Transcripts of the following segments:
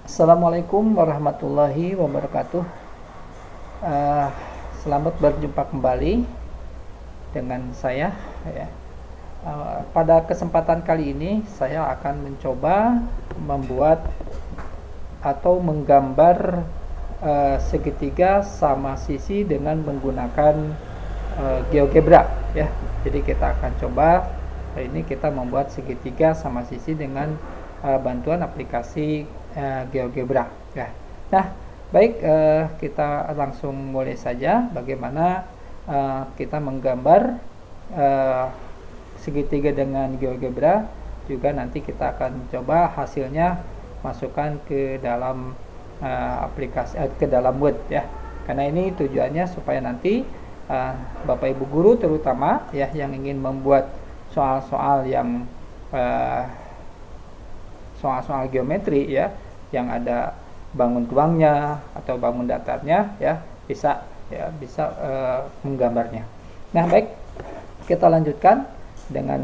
Assalamualaikum warahmatullahi wabarakatuh. Eh, Selamat berjumpa kembali dengan saya. Ya. Pada kesempatan kali ini saya akan mencoba membuat atau menggambar segitiga sama sisi dengan menggunakan GeoGebra. Ya. Jadi kita akan coba hari ini kita membuat segitiga sama sisi dengan bantuan aplikasi GeoGebra. Ya. Nah, baik, kita langsung mulai saja bagaimana kita menggambar segitiga dengan GeoGebra. Juga nanti kita akan coba hasilnya masukkan ke dalam aplikasi ke dalam Word ya. Karena ini tujuannya supaya nanti Bapak Ibu guru terutama ya yang ingin membuat soal-soal yang soal-soal geometri ya yang ada bangun ruangnya atau bangun datarnya ya bisa menggambarnya. Nah, baik, kita lanjutkan dengan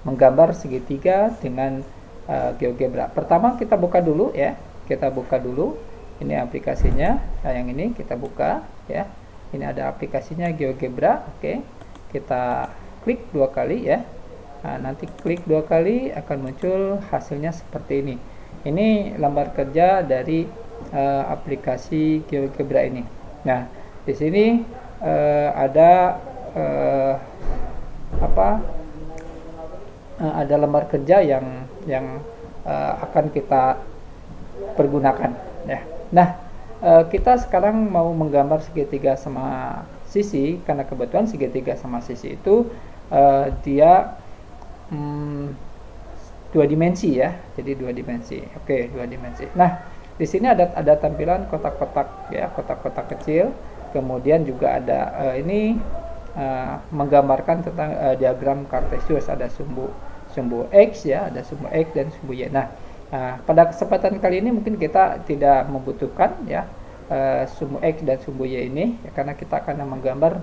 menggambar segitiga dengan GeoGebra. Pertama kita buka dulu ya. Kita buka dulu. Ini aplikasinya. Nah, yang ini kita buka ya. Ini ada aplikasinya GeoGebra. Oke. Kita klik 2 kali ya. Nah, nanti klik 2 kali akan muncul hasilnya seperti ini. Ini lembar kerja dari aplikasi GeoGebra ini. Nah, di sini ada ada lembar kerja yang akan kita pergunakan ya. Nah, kita sekarang mau menggambar segitiga sama sisi karena kebetulan segitiga sama sisi itu dia 2 dimensi ya. Jadi 2 dimensi. Oke, 2 dimensi. Nah, di sini ada tampilan kotak-kotak ya, kotak-kotak kecil. Kemudian juga ada ini menggambarkan tentang diagram Cartesius, ada sumbu X ya, ada sumbu X dan sumbu Y. Nah, pada kesempatan kali ini mungkin kita tidak membutuhkan ya sumbu X dan sumbu Y ini ya, karena kita akan menggambar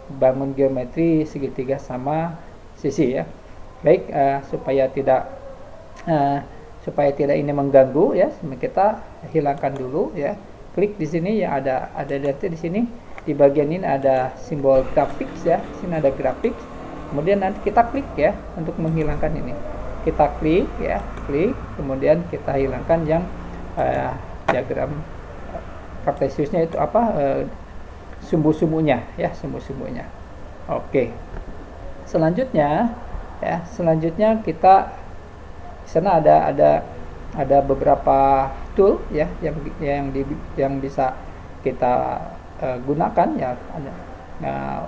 bangun geometri segitiga sama sisi ya. Baik, supaya tidak ini mengganggu ya, kita hilangkan dulu ya. Klik di sini yang ada nanti di sini di bagian ini ada simbol grafik ya. Sini ada grafik. Kemudian nanti kita klik ya untuk menghilangkan ini. Kita klik ya, klik, kemudian kita hilangkan yang diagram Cartesiusnya itu sumbu-sumbunya ya, sumbu-sumbunya. Oke. Selanjutnya kita di sana ada beberapa tool ya yang bisa kita gunakan ya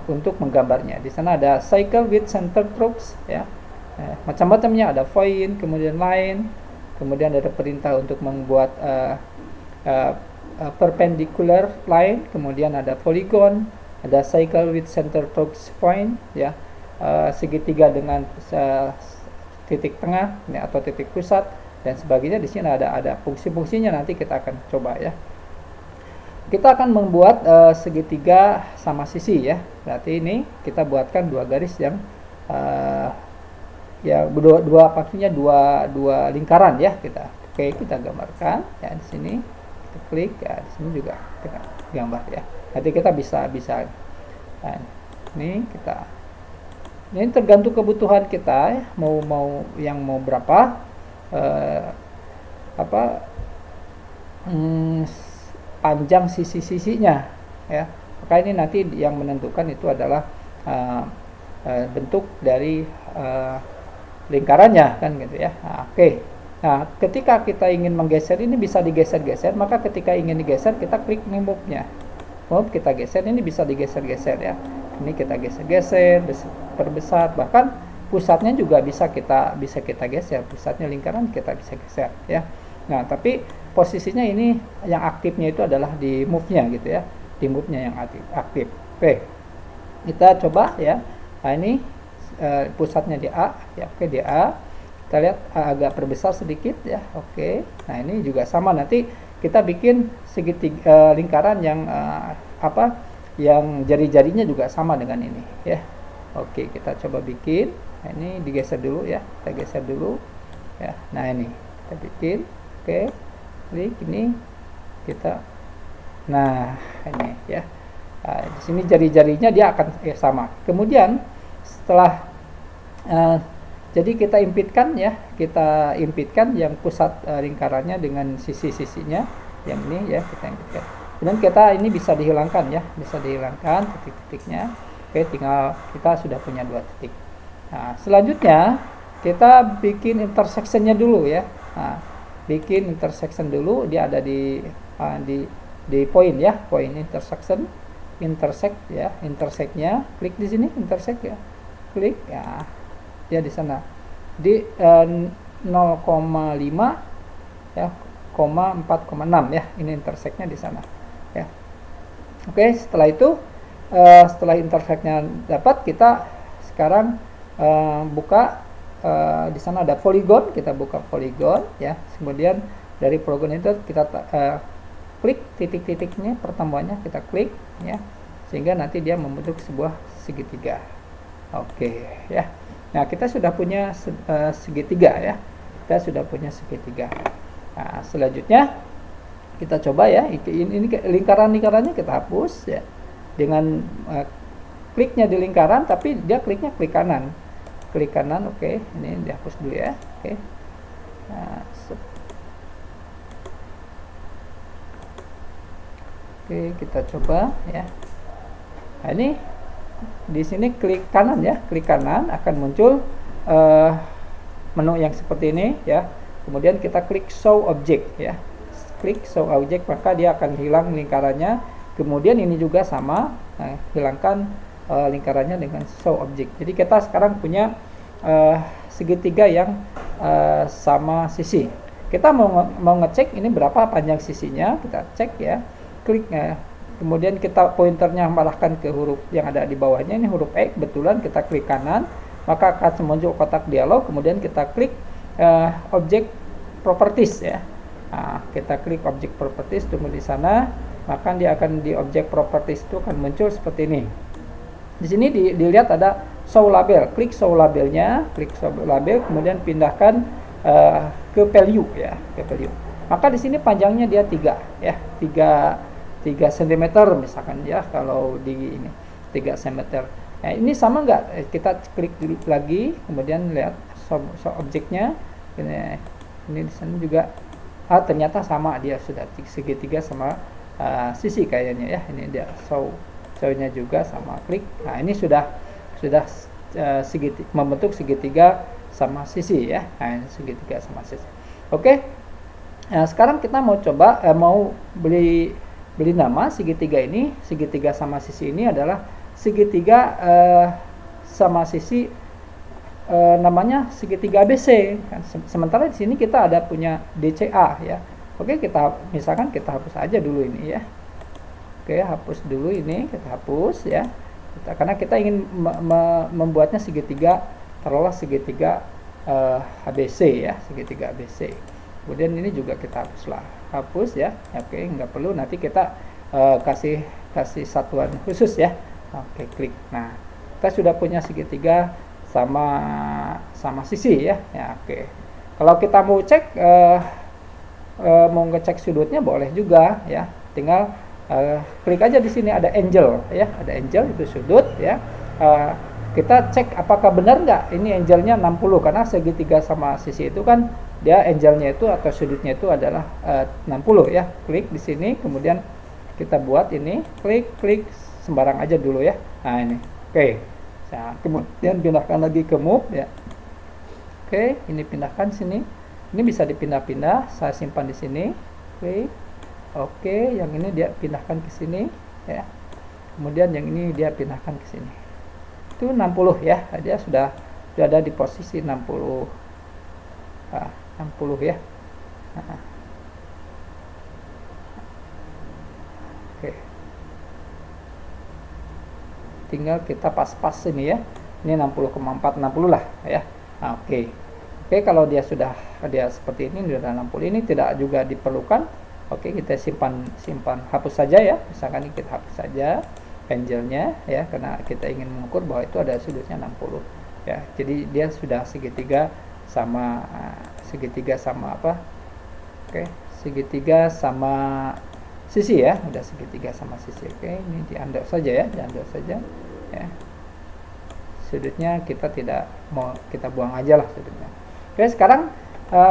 untuk menggambarnya. Di sana ada cycle with center strokes ya. Macam-macamnya, ada point, kemudian line, kemudian ada perintah untuk membuat perpendicular line, kemudian ada polygon, ada cycle with center strokes point ya. Segitiga dengan titik tengah ya, atau titik pusat dan sebagainya. Di sini ada fungsi-fungsinya, nanti kita akan coba ya. Kita akan membuat segitiga sama sisi ya. Berarti ini kita buatkan 2 garis yang ya pastinya dua lingkaran ya kita. Oke, kita gambarkan ya di sini. Kita klik ya, di sini juga kita gambar ya. Nanti kita bisa nah, ini tergantung kebutuhan kita ya, mau berapa panjang sisi-sisinya ya. Maka ini nanti yang menentukan itu adalah bentuk dari lingkarannya kan gitu ya. Nah, oke. Nah, ketika kita ingin menggeser ini bisa digeser-geser, maka ketika ingin digeser kita klik move-nya. Move, kita geser, ini bisa digeser-geser ya. Ini kita geser-geser, perbesar, bahkan pusatnya juga bisa kita geser, pusatnya lingkaran kita bisa geser ya. Nah, tapi posisinya ini yang aktifnya itu adalah di move-nya gitu ya, di move-nya yang aktif. Oke, kita coba ya. Nah, ini pusatnya di A ya. Oke, di A kita lihat agak perbesar sedikit ya. Oke, nah ini juga sama, nanti kita bikin segitiga lingkaran yang yang jari-jarinya juga sama dengan ini ya. Oke, kita coba bikin. Nah, ini digeser dulu ya, kita geser dulu ya. Nah, ini kita bikin, oke, klik ini kita, nah ini ya. Nah, di sini jari-jarinya dia akan sama. Kemudian setelah jadi kita impitkan ya, kita impitkan yang pusat lingkarannya dengan sisi-sisinya yang ini ya, kita impitkan. Kemudian kita ini bisa dihilangkan ya, bisa dihilangkan titik-titiknya. Oke, tinggal kita sudah punya 2 titik. Nah, selanjutnya kita bikin intersectionnya dulu ya. Nah, bikin intersection dulu, dia ada di point ya, point intersection, intersect ya, intersectnya, klik di sini intersect ya, klik ya, dia di sana di 0,5 ya, 4,6 ya, ini intersectnya di sana ya. Oke, setelah itu setelah intersectnya dapat, kita sekarang buka di sana ada polygon, kita buka polygon ya. Kemudian dari polygon itu kita klik titik-titiknya, pertemuannya kita klik ya, sehingga nanti dia membentuk sebuah segitiga. Oke ya. Nah, kita sudah punya segitiga ya. Kita sudah punya segitiga. Nah, selanjutnya kita coba ya, ini lingkaran-lingkarannya kita hapus ya. Dengan kliknya di lingkaran, tapi dia kliknya klik kanan. Klik kanan, oke. Ini dihapus dulu ya. Oke. Nah, oke, kita coba ya. Nah, ini di sini klik kanan ya, klik kanan akan muncul menu yang seperti ini ya. Kemudian kita klik show object ya. Klik show object, maka dia akan hilang lingkarannya. Kemudian ini juga sama, hilangkan lingkarannya dengan show object. Jadi kita sekarang punya segitiga yang sama sisi. Kita mau ngecek ini berapa panjang sisinya, kita cek ya. Klik kemudian kita pointernya mengarahkan ke huruf yang ada di bawahnya, ini huruf E, kebetulan kita klik kanan, maka akan muncul kotak dialog. Kemudian kita klik object properties ya. Nah, kita klik object properties, tunggu di sana, maka dia akan di object properties itu akan muncul seperti ini. Di sini dilihat ada show label, klik show labelnya, klik show label, kemudian pindahkan ke value ya, ke value. Maka di sini panjangnya dia 3 ya, 3 cm misalkan ya, kalau di ini 3 cm. Nah, ini sama enggak? Kita klik lagi, kemudian lihat show objeknya. Ini di sana juga ternyata sama, dia sudah segitiga sama sisi kayaknya ya. Ini dia show-nya juga sama, klik. Nah, ini sudah membentuk segitiga sama sisi ya. Nah, ini segitiga sama sisi. Oke. Nah, sekarang kita mau coba mau beli nama segitiga ini. Segitiga sama sisi ini adalah segitiga sama sisi namanya segitiga ABC kan. Sementara di sini kita ada punya DCA ya. Oke, misalkan kita hapus aja dulu ini ya. Oke, hapus dulu ini, kita hapus ya. Karena kita ingin membuatnya segitiga, taruhlah segitiga ABC ya, segitiga ABC. Kemudian ini juga kita hapus ya. Oke, nggak perlu, nanti kita kasih satuan khusus ya. Oke, klik. Nah, kita sudah punya segitiga sama sisi ya. Ya, oke. Kalau kita mau cek mau ngecek sudutnya boleh juga ya. Tinggal klik aja di sini ada angle ya, ada angle itu sudut ya. Kita cek apakah benar nggak ini angle-nya 60, karena segitiga sama sisi itu kan dia angle-nya itu atau sudutnya itu adalah 60 ya. Klik di sini, kemudian kita buat ini, klik sembarang aja dulu ya. Nah, ini. Oke. Nah, kemudian pindahkan lagi ke move ya. Oke, ini pindahkan sini. Ini bisa dipindah-pindah, saya simpan di sini. Klik. Oke, yang ini dia pindahkan ke sini ya. Kemudian yang ini dia pindahkan ke sini. Itu 60 ya. Dia sudah ada di posisi 60. 60 ya. Nah. Oke. Tinggal kita pas-pas ini ya. Ini 60,4, 60 lah ya. Nah, oke. Oke, kalau dia seperti ini, sudah 60, ini tidak juga diperlukan. Oke, kita simpan, hapus saja ya. Misalkan ini kita hapus saja angle-nya ya, karena kita ingin mengukur bahwa itu ada sudutnya 60 ya. Jadi dia sudah segitiga sama segitiga sama apa? Oke, segitiga sama sisi ya, udah segitiga sama sisi. Oke, ini di-undo saja ya, di-undo saja ya. Sudutnya kita tidak mau, kita buang aja lah sudutnya. Oke, sekarang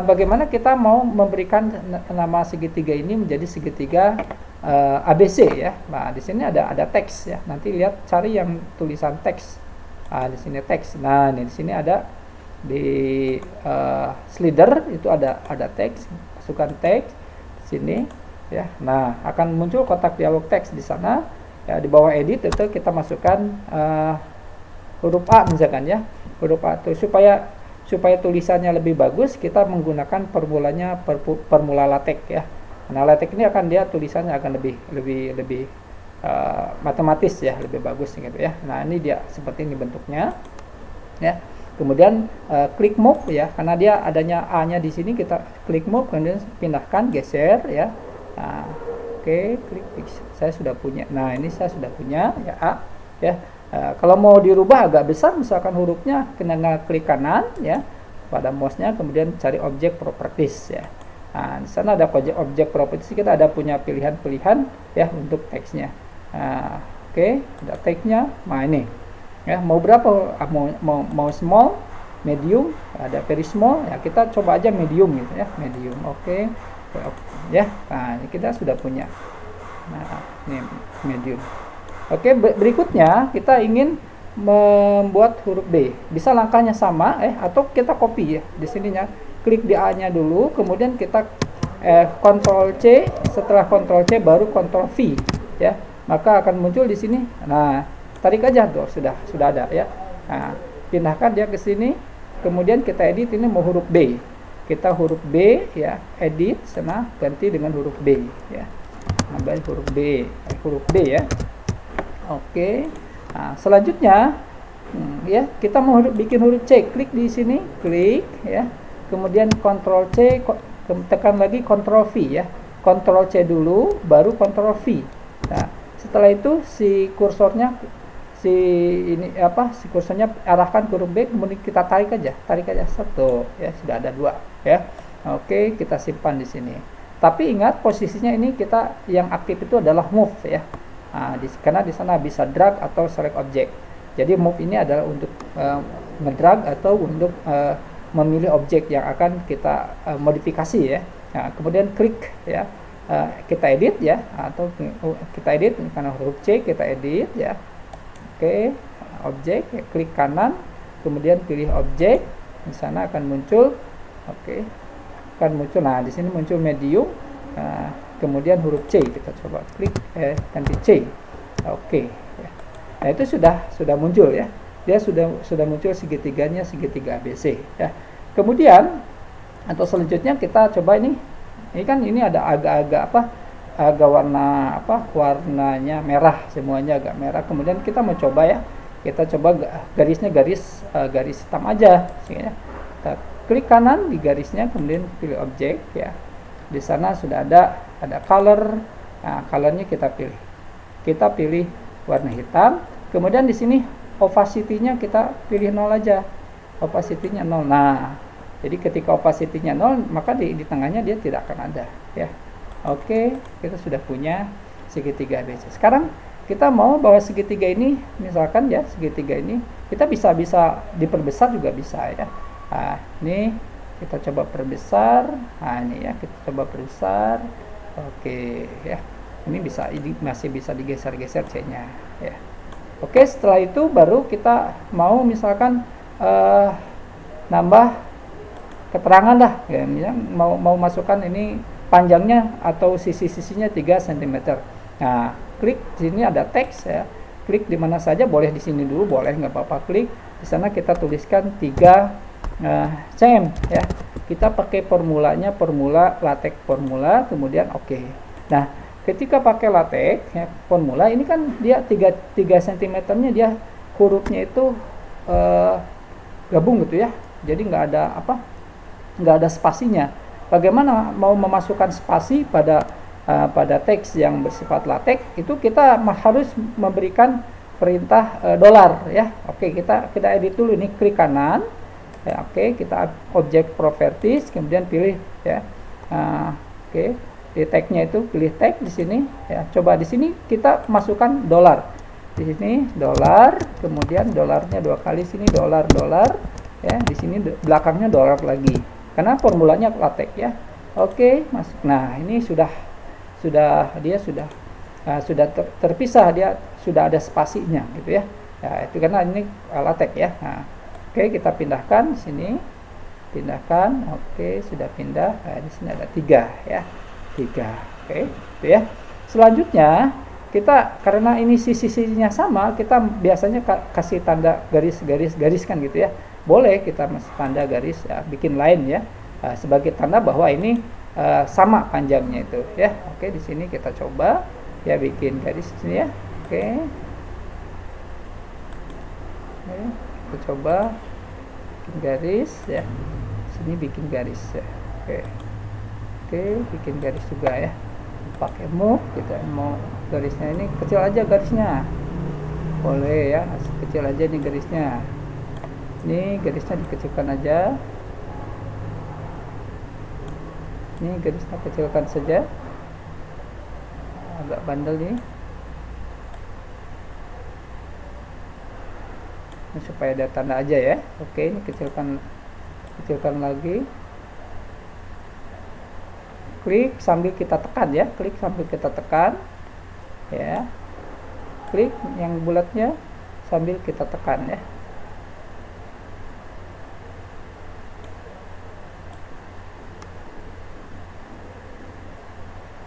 bagaimana kita mau memberikan nama segitiga ini menjadi segitiga ABC ya. Nah, di sini ada teks ya. Nanti lihat, cari yang tulisan teks. Di sini teks. Nah, di sini ada di slider itu ada teks, masukkan teks sini ya. Nah, akan muncul kotak dialog teks di sana ya. Di bawah edit itu kita masukkan huruf A misalkan ya, huruf A itu supaya tulisannya lebih bagus, kita menggunakan formula LaTeX ya. Nah, LaTeX ini akan dia tulisannya akan lebih matematis ya, lebih bagus gitu ya. Nah, ini dia seperti ini bentuknya ya. Kemudian klik move ya, karena dia adanya A-nya di sini, kita klik move, kemudian pindahkan, geser ya. Nah, oke, klik, saya sudah punya. Nah, ini saya sudah punya ya A ya. Kalau mau dirubah agak besar, misalkan hurufnya, kena klik kanan ya pada mouse-nya, kemudian cari object properties ya. Nah, di sana ada object properties, kita ada punya pilihan-pilihan ya untuk teksnya. Nah, oke, ada teksnya. Nah, ini ya, mau berapa? Mau small, medium, ada very small ya, kita coba aja medium gitu ya, medium. Oke ya. Nah, ini kita sudah punya. Nah, ini medium. Oke, berikutnya kita ingin membuat huruf B. Bisa langkahnya sama atau kita copy ya. Di sininya klik di A-nya dulu, kemudian kita Ctrl C, setelah Ctrl C baru Ctrl V ya. Maka akan muncul di sini. Nah, tarik aja tuh, sudah ada ya. Nah, pindahkan dia ke sini. Kemudian kita edit, ini mau huruf B. Kita huruf B ya, edit sana, ganti dengan huruf B ya. Ambil huruf B ya. Oke. Nah, selanjutnya ya, kita mau bikin huruf C, klik di sini, klik ya. Kemudian Ctrl C, tekan lagi Ctrl V ya. Ctrl C dulu, baru Ctrl V. Nah, setelah itu si kursornya arahkan ke huruf B, kemudian kita tarik aja satu ya, sudah ada dua ya. Oke, kita simpan di sini. Tapi ingat, posisinya ini kita yang aktif itu adalah move ya. Nah, karena di sana bisa drag atau select object. Jadi move ini adalah untuk ngedrag atau untuk memilih objek yang akan kita modifikasi ya. Nah, kemudian klik ya, kita edit ya, atau kita edit karena huruf C, kita edit ya. Oke, objek, klik kanan, kemudian pilih objek. Di sana akan muncul, oke, akan muncul. Nah, di sini muncul medium. Kemudian huruf C, kita coba klik ganti C. Oke ya. Nah, itu sudah muncul ya. Dia sudah muncul segitiganya, segitiga ABC ya. Kemudian atau selanjutnya kita coba ini kan ini ada agak warnanya merah, semuanya agak merah. Kemudian kita mau coba ya, kita coba garisnya garis hitam aja ya. Kita klik kanan di garisnya, kemudian pilih objek ya. Di sana sudah ada color. Nah, colornya kita pilih warna hitam. Kemudian di sini opacity-nya kita pilih 0 aja. Opacity-nya 0. Nah, jadi ketika opacity-nya 0, maka di tengahnya dia tidak akan ada ya. Oke, kita sudah punya segitiga ABC. Sekarang kita mau bahwa segitiga ini, misalkan ya, segitiga ini kita bisa diperbesar juga bisa ya. Nah, ini kita coba perbesar. Nah, ini ya, kita coba perbesar. Oke ya, ini masih bisa digeser-geser C-nya ya. Oke, setelah itu baru kita mau misalkan nambah keterangan dah ya, mau masukkan ini panjangnya atau sisi-sisinya 3 cm. Nah, klik sini ada teks ya. Klik di mana saja, boleh di sini dulu, boleh, nggak apa-apa. Klik di sana, kita tuliskan 3 cm ya. Kita pakai formula LaTeX formula, kemudian oke. Nah, ketika pakai LaTeX ya, formula ini kan dia 3 cm-nya dia hurufnya itu gabung gitu ya. Jadi nggak ada spasinya. Bagaimana mau memasukkan spasi pada teks yang bersifat LaTeX, itu kita harus memberikan perintah $, ya. Oke, kita edit dulu ini, klik kanan, ya. Oke, kita objek properties, kemudian pilih ya. Oke, di tagnya itu pilih tag di sini ya. Coba di sini kita masukkan dolar, di sini dolar, kemudian dolarnya 2 kali, sini dolar ya, di sini belakangnya dolar lagi karena formulanya LaTeX ya. Oke, masuk. Nah, ini sudah dia sudah terpisah, dia sudah ada spasinya gitu ya. Ya, itu karena ini LaTeX ya. Nah, oke, kita pindahkan sini, pindahkan. Oke, sudah pindah. Nah, di sini ada 3 ya. 3. Oke, itu ya. Selanjutnya kita, karena ini sisi-sisinya sama, kita biasanya kasih tanda garis kan gitu ya. Boleh kita masih tanda garis ya, bikin line ya, sebagai tanda bahwa ini sama panjangnya itu ya. Oke, di sini kita coba ya bikin garis di sini ya. Oke. Oke, kita coba bikin garis ya. Sini bikin garis ya. Oke. Oke, bikin garis juga ya. Pakai move, kita mau garisnya ini kecil aja garisnya. Boleh ya, kecil aja nih garisnya. Ini garisnya dikecilkan aja. Ini garisnya kecilkan saja. Agak bandel nih. Ini supaya ada tanda aja ya. Oke, ini kecilkan lagi. Klik sambil kita tekan ya, klik sambil kita tekan ya, klik yang bulatnya sambil kita tekan ya.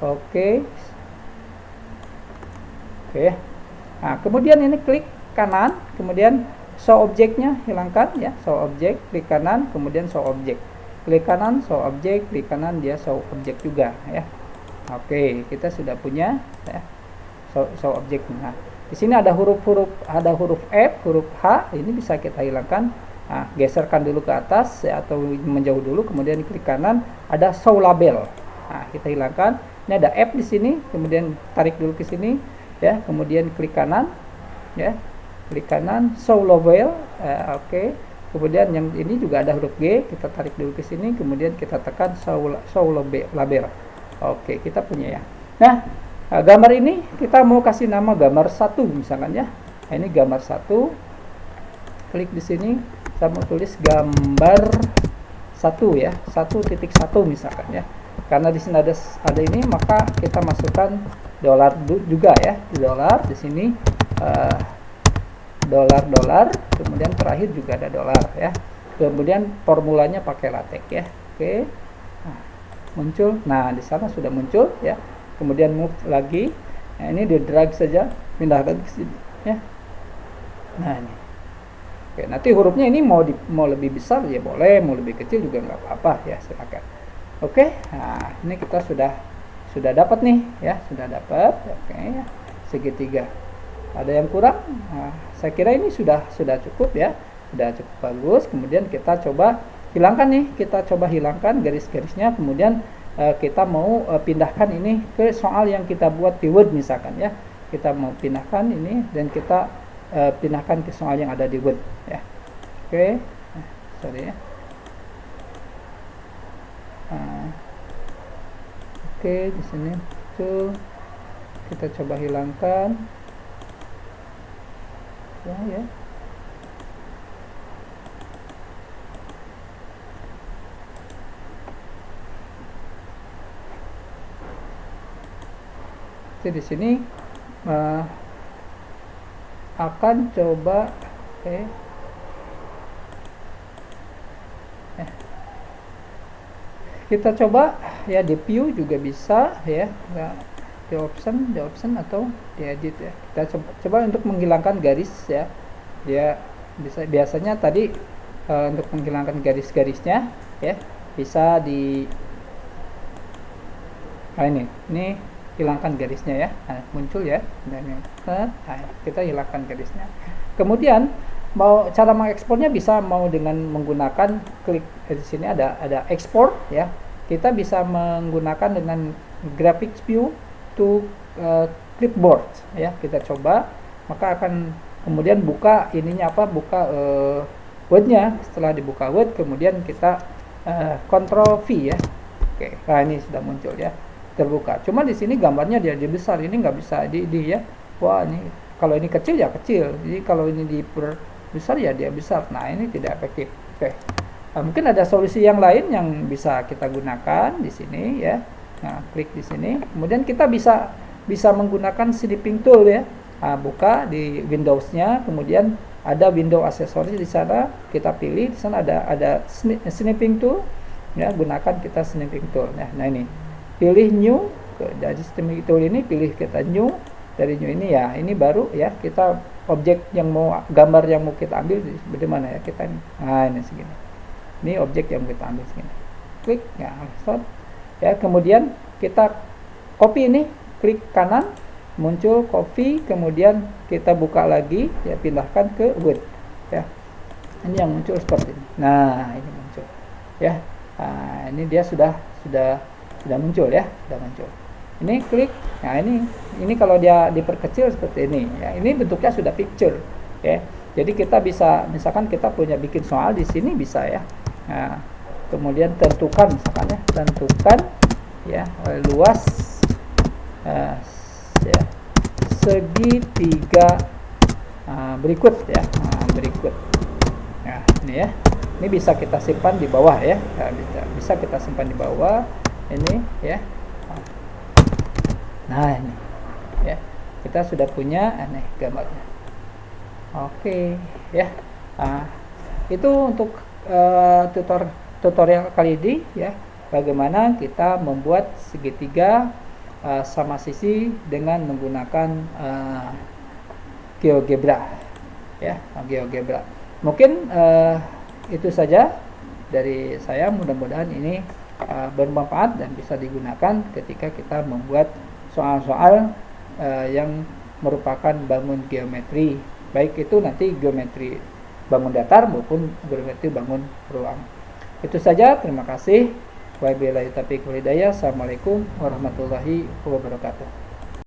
Oke. Nah, kemudian ini klik kanan, kemudian show objeknya hilangkan ya, show objek, klik kanan, kemudian show objek. Klik kanan, show objek, klik kanan, dia show objek juga ya. Oke, kita sudah punya ya, show objek. Nah, di sini ada huruf F, huruf H, ini bisa kita hilangkan. Nah, geserkan dulu ke atas ya, atau menjauh dulu, kemudian klik kanan, ada show label. Nah, kita hilangkan. Ini ada F di sini, kemudian tarik dulu ke sini ya, kemudian klik kanan ya, klik kanan, show label. Oke. Kemudian yang ini juga ada huruf G, kita tarik dulu ke sini, kemudian kita tekan show label. Oke, kita punya ya. Nah, gambar ini kita mau kasih nama gambar 1 misalkan ya. Nah, ini gambar 1. Klik di sini, saya mau tulis gambar 1 ya, 1.1 misalkan ya. Karena di sini ada ini, maka kita masukkan dolar juga ya. Di dolar di sini dolar, kemudian terakhir juga ada dolar ya. Kemudian formulanya pakai LaTeX ya. Oke. Nah, muncul. Nah, di sana sudah muncul ya. Kemudian move lagi. Nah, ini di drag saja, pindahkan ke sini ya. Nah, ini. Oke, nanti hurufnya ini mau lebih besar ya boleh, mau lebih kecil juga nggak apa-apa ya, silakan. Oke. Nah, ini kita sudah dapat nih ya, sudah dapat. Oke ya. Segitiga. Ada yang kurang? Nah, saya kira ini sudah cukup ya, sudah cukup bagus. Kemudian kita coba hilangkan nih, kita coba hilangkan garis-garisnya. Kemudian kita mau pindahkan ini ke soal yang kita buat di Word misalkan ya. Kita mau pindahkan ini dan kita pindahkan ke soal yang ada di Word ya. Oke, sorry ya. Oke, di sini tuh kita coba hilangkan. Ya. Jadi di sini akan coba kita coba ya di view juga bisa ya. Di option atau di edit ya. Kita coba untuk menghilangkan garis ya. Dia biasanya tadi untuk menghilangkan garis-garisnya ya bisa di ini hilangkan garisnya ya. Nah, muncul ya. Nah, kita hilangkan garisnya. Kemudian cara mengekspornya bisa mau dengan menggunakan klik di sini ada export ya. Kita bisa menggunakan dengan graphics view to clipboard ya. Kita coba, maka akan kemudian buka ininya buka Word-nya. Setelah dibuka Word, kemudian kita Ctrl V ya. Oke, nah ini sudah muncul ya, terbuka. Cuma di sini gambarnya dia besar, ini nggak bisa di ya. Wah, ini kalau ini kecil ya kecil, jadi kalau ini besar ya dia besar. Nah, ini tidak efektif. Oke. Mungkin ada solusi yang lain yang bisa kita gunakan di sini ya. Nah, klik di sini. Kemudian kita bisa menggunakan snipping tool ya. Nah, buka di Windows-nya, kemudian ada window aksesoris di sana, kita pilih di sana ada snipping tool ya, gunakan kita snipping tool. Nah, ini pilih new dari snipping tool ini, pilih kita new. Dari new ini ya, ini baru ya, kita objek yang mau, gambar yang mau kita ambil bagaimana ya kita ini. Nah, ini segini. Ini objek yang kita ambil segini. Klik ya, langsung ya. Kemudian kita copy ini, klik kanan, muncul copy, kemudian kita buka lagi ya, pindahkan ke Word ya. Ini yang muncul seperti ini. Nah, ini muncul ya. Nah, ini dia sudah muncul ya, sudah muncul. Ini klik, nah ini kalau dia diperkecil seperti ini ya, ini bentuknya sudah picture ya. Jadi kita bisa, misalkan kita punya bikin soal di sini bisa ya. Nah, kemudian tentukan misalkan ya, tentukan ya luas ya, segitiga berikut ya. Nah, berikut. Nah, ini ya. Ini bisa kita simpan di bawah ya. Nah, bisa kita simpan di bawah ini ya. Nah, ini ya, kita sudah punya aneh gambarnya. Oke ya. Itu untuk tutorial kali ini ya, bagaimana kita membuat segitiga sama sisi dengan menggunakan GeoGebra ya, GeoGebra. Mungkin itu saja dari saya, mudah-mudahan ini bermanfaat dan bisa digunakan ketika kita membuat soal-soal yang merupakan bangun geometri, baik itu nanti geometri bangun datar maupun geometri bangun ruang. Itu saja, terima kasih. Wabillahi taufiq wal hidayah. Assalamualaikum warahmatullahi wabarakatuh.